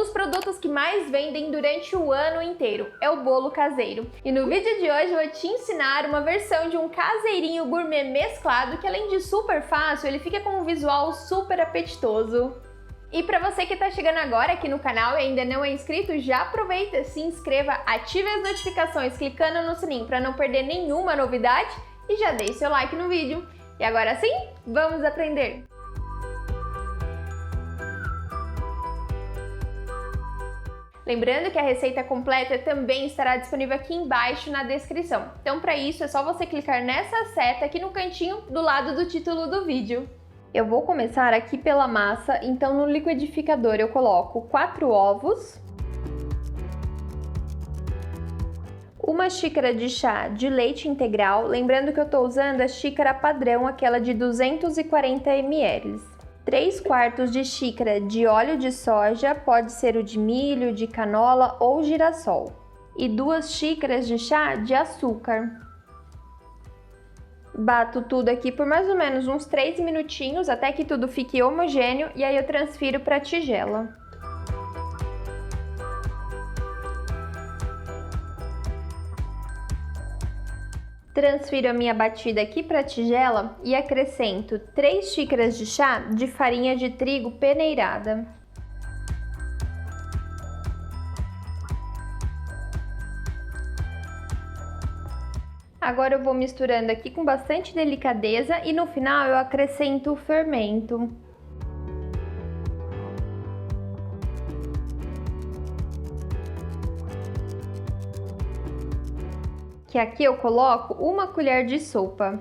dos produtos que mais vendem durante o ano inteiro é o bolo caseiro. E no vídeo de hoje eu vou te ensinar uma versão de um caseirinho gourmet mesclado que, além de super fácil, ele fica com um visual super apetitoso. E para você que está chegando agora aqui no canal e ainda não é inscrito, já aproveita, se inscreva, ative as notificações clicando no sininho para não perder nenhuma novidade e já deixe seu like no vídeo. E agora sim, vamos aprender! Lembrando que a receita completa também estará disponível aqui embaixo na descrição. Então, para isso, é só você clicar nessa seta aqui no cantinho do lado do título do vídeo. Eu vou começar aqui pela massa, então no liquidificador eu coloco 4 ovos, 1 xícara de chá de leite integral, lembrando que eu estou usando a xícara padrão, aquela de 240 ml. 3/4 de xícara de óleo de soja, pode ser o de milho, de canola ou girassol. E 2 xícaras de chá de açúcar. Bato tudo aqui por mais ou menos uns 3 minutinhos, até que tudo fique homogêneo, e aí eu transfiro para a tigela. Transfiro a minha batida aqui para a tigela e acrescento 3 xícaras de chá de farinha de trigo peneirada. Agora eu vou misturando aqui com bastante delicadeza e no final eu acrescento o fermento. Que aqui eu coloco 1 colher de sopa.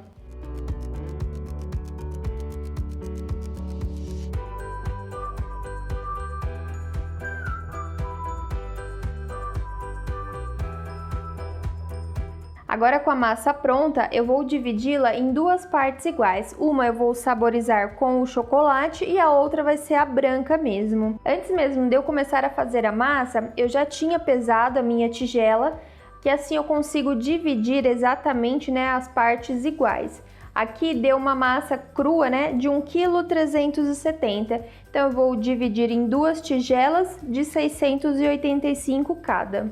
Agora, com a massa pronta, eu vou dividi-la em 2 partes iguais. Uma eu vou saborizar com o chocolate e a outra vai ser a branca mesmo. Antes mesmo de eu começar a fazer a massa, eu já tinha pesado a minha tigela, que assim eu consigo dividir exatamente, né, as partes iguais. Aqui deu uma massa crua, né, de 1,370 kg. Então eu vou dividir em 2 tigelas de 685 cada.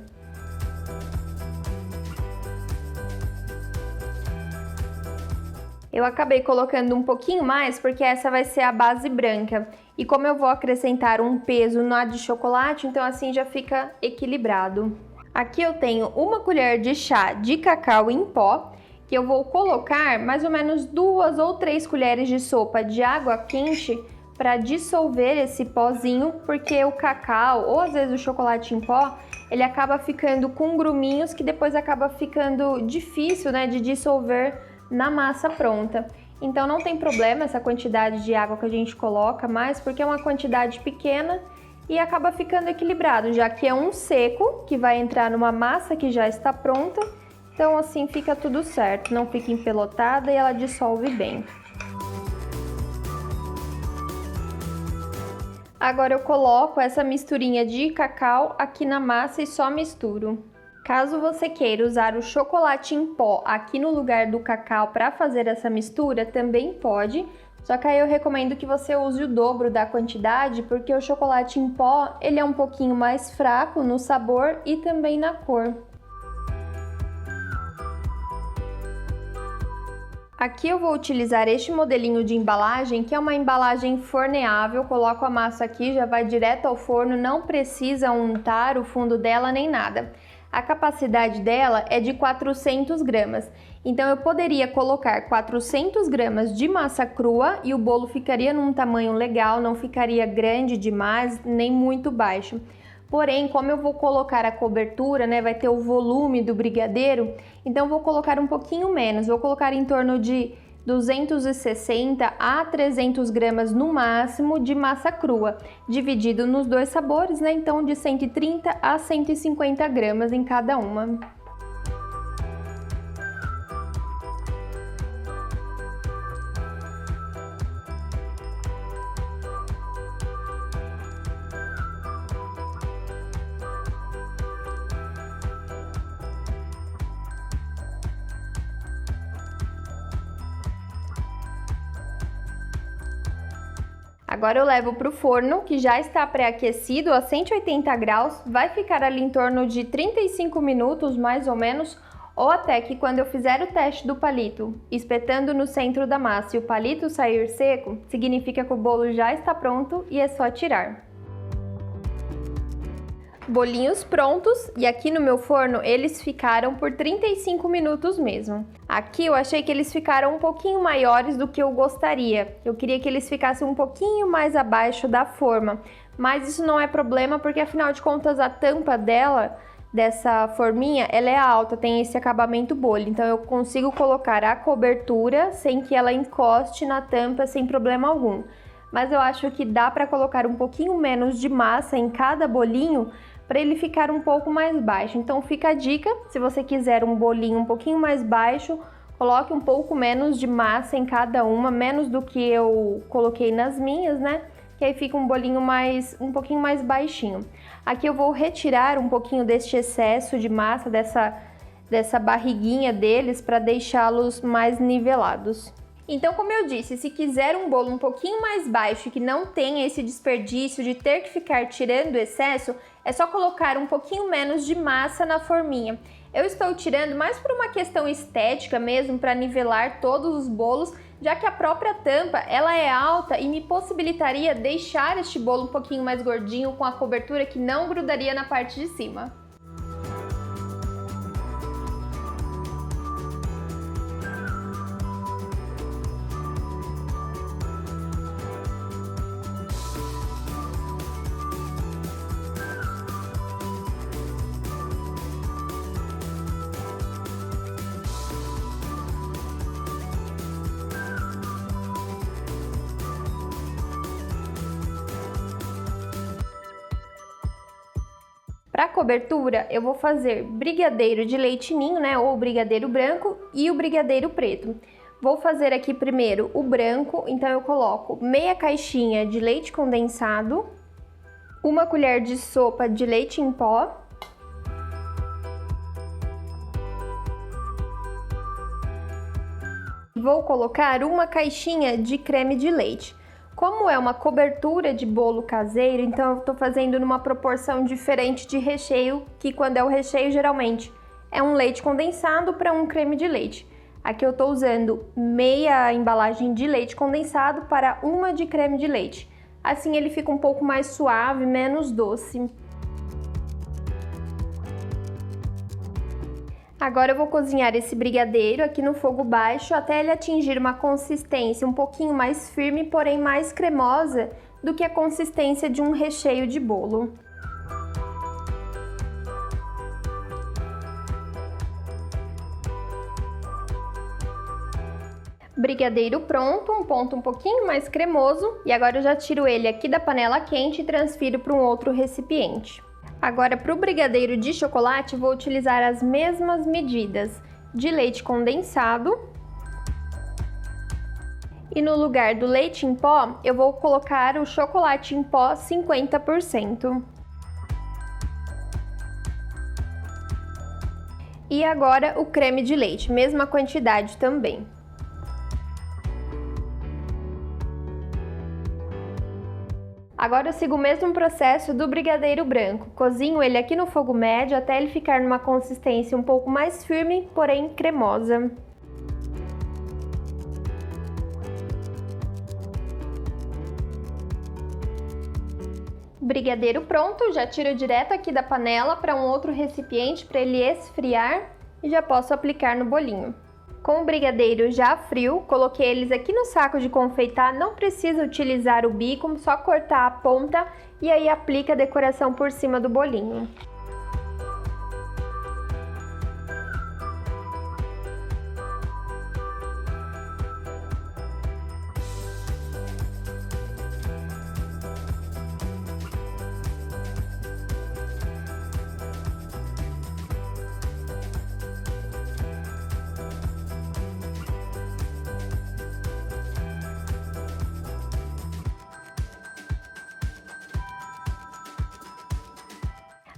Eu acabei colocando um pouquinho mais porque essa vai ser a base branca. E como eu vou acrescentar um peso na de chocolate, então assim já fica equilibrado. Aqui eu tenho 1 colher de chá de cacau em pó, que eu vou colocar mais ou menos 2 ou 3 colheres de sopa de água quente para dissolver esse pozinho, porque o cacau ou às vezes o chocolate em pó, ele acaba ficando com gruminhos que depois acaba ficando difícil, né, de dissolver na massa pronta. Então não tem problema essa quantidade de água que a gente coloca mais, porque é uma quantidade pequena e acaba ficando equilibrado, já que é um seco que vai entrar numa massa que já está pronta, então assim fica tudo certo, não fica empelotada e ela dissolve bem. Agora eu coloco essa misturinha de cacau aqui na massa e só misturo. Caso você queira usar o chocolate em pó aqui no lugar do cacau para fazer essa mistura, também pode. Só que aí eu recomendo que você use o dobro da quantidade, porque o chocolate em pó, ele é um pouquinho mais fraco no sabor e também na cor. Aqui eu vou utilizar este modelinho de embalagem, que é uma embalagem forneável. Coloco a massa aqui, já vai direto ao forno, não precisa untar o fundo dela nem nada. A capacidade dela é de 400 gramas, então eu poderia colocar 400 gramas de massa crua e o bolo ficaria num tamanho legal, não ficaria grande demais, nem muito baixo. Porém, como eu vou colocar a cobertura, né, vai ter o volume do brigadeiro, então vou colocar um pouquinho menos, vou colocar em torno de 260 a 300 gramas no máximo de massa crua, dividido nos 2 sabores, né? Então de 130 a 150 gramas em cada uma. Agora eu levo para o forno, que já está pré-aquecido a 180 graus, vai ficar ali em torno de 35 minutos, mais ou menos, ou até que quando eu fizer o teste do palito, espetando no centro da massa e o palito sair seco, significa que o bolo já está pronto e é só tirar. Bolinhos prontos, e aqui no meu forno eles ficaram por 35 minutos mesmo. Aqui eu achei que eles ficaram um pouquinho maiores do que eu gostaria. Eu queria que eles ficassem um pouquinho mais abaixo da forma, mas isso não é problema porque afinal de contas a tampa dessa forminha, ela é alta, tem esse acabamento bolha, então eu consigo colocar a cobertura sem que ela encoste na tampa sem problema algum. Mas eu acho que dá para colocar um pouquinho menos de massa em cada bolinho para ele ficar um pouco mais baixo. Então fica a dica, se você quiser um bolinho um pouquinho mais baixo, coloque um pouco menos de massa em cada uma, menos do que eu coloquei nas minhas, né? Que aí fica um bolinho um pouquinho mais baixinho. Aqui eu vou retirar um pouquinho deste excesso de massa, dessa barriguinha deles, para deixá-los mais nivelados. Então, como eu disse, se quiser um bolo um pouquinho mais baixo e que não tenha esse desperdício de ter que ficar tirando o excesso, é só colocar um pouquinho menos de massa na forminha. Eu estou tirando mais por uma questão estética mesmo, para nivelar todos os bolos, já que a própria tampa ela é alta e me possibilitaria deixar este bolo um pouquinho mais gordinho com a cobertura que não grudaria na parte de cima. Para cobertura, eu vou fazer brigadeiro de leite ninho, né, ou brigadeiro branco e o brigadeiro preto. Vou fazer aqui primeiro o branco, então eu coloco meia caixinha de leite condensado, uma colher de sopa de leite em pó, vou colocar uma caixinha de creme de leite. Como é uma cobertura de bolo caseiro, então eu estou fazendo numa proporção diferente de recheio, que quando é o recheio geralmente é um leite condensado para um creme de leite. Aqui eu estou usando meia embalagem de leite condensado para uma de creme de leite. Assim ele fica um pouco mais suave, menos doce. Agora eu vou cozinhar esse brigadeiro aqui no fogo baixo até ele atingir uma consistência um pouquinho mais firme, porém mais cremosa do que a consistência de um recheio de bolo. Brigadeiro pronto, um ponto um pouquinho mais cremoso, e agora eu já tiro ele aqui da panela quente e transfiro para um outro recipiente. Agora, para o brigadeiro de chocolate, vou utilizar as mesmas medidas de leite condensado. E no lugar do leite em pó, eu vou colocar o chocolate em pó 50%. E agora o creme de leite, mesma quantidade também. Agora eu sigo o mesmo processo do brigadeiro branco. Cozinho ele aqui no fogo médio até ele ficar numa consistência um pouco mais firme, porém cremosa. Brigadeiro pronto, já tiro direto aqui da panela para um outro recipiente para ele esfriar e já posso aplicar no bolinho. Com o brigadeiro já frio, coloquei eles aqui no saco de confeitar, não precisa utilizar o bico, só cortar a ponta e aí aplica a decoração por cima do bolinho.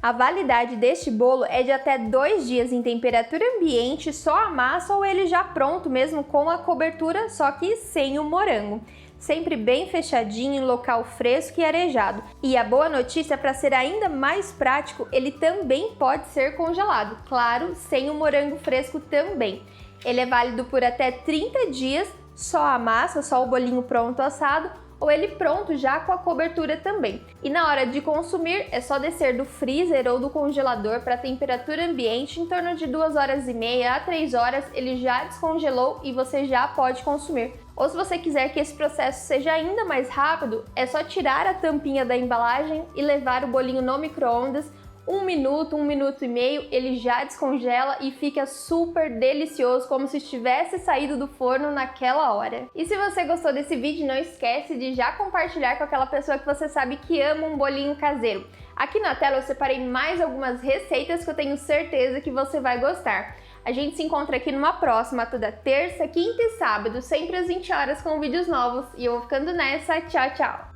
A validade deste bolo é de até 2 dias em temperatura ambiente, só a massa ou ele já pronto mesmo com a cobertura, só que sem o morango. sempre bem fechadinho, em local fresco e arejado. E a boa notícia, para ser ainda mais prático, ele também pode ser congelado, claro, sem o morango fresco também. Ele é válido por até 30 dias, só a massa, só o bolinho pronto assado, ou ele pronto já com a cobertura também. E na hora de consumir, é só descer do freezer ou do congelador para temperatura ambiente em torno de 2h30 a 3 horas, ele já descongelou e você já pode consumir. Ou se você quiser que esse processo seja ainda mais rápido, é só tirar a tampinha da embalagem e levar o bolinho no micro-ondas. 1 minuto, 1 minuto e meio, ele já descongela e fica super delicioso, como se estivesse saído do forno naquela hora. E se você gostou desse vídeo, não esquece de já compartilhar com aquela pessoa que você sabe que ama um bolinho caseiro. Aqui na tela eu separei mais algumas receitas que eu tenho certeza que você vai gostar. A gente se encontra aqui numa próxima, toda terça, quinta e sábado, sempre às 20 horas com vídeos novos. E eu vou ficando nessa, tchau, tchau!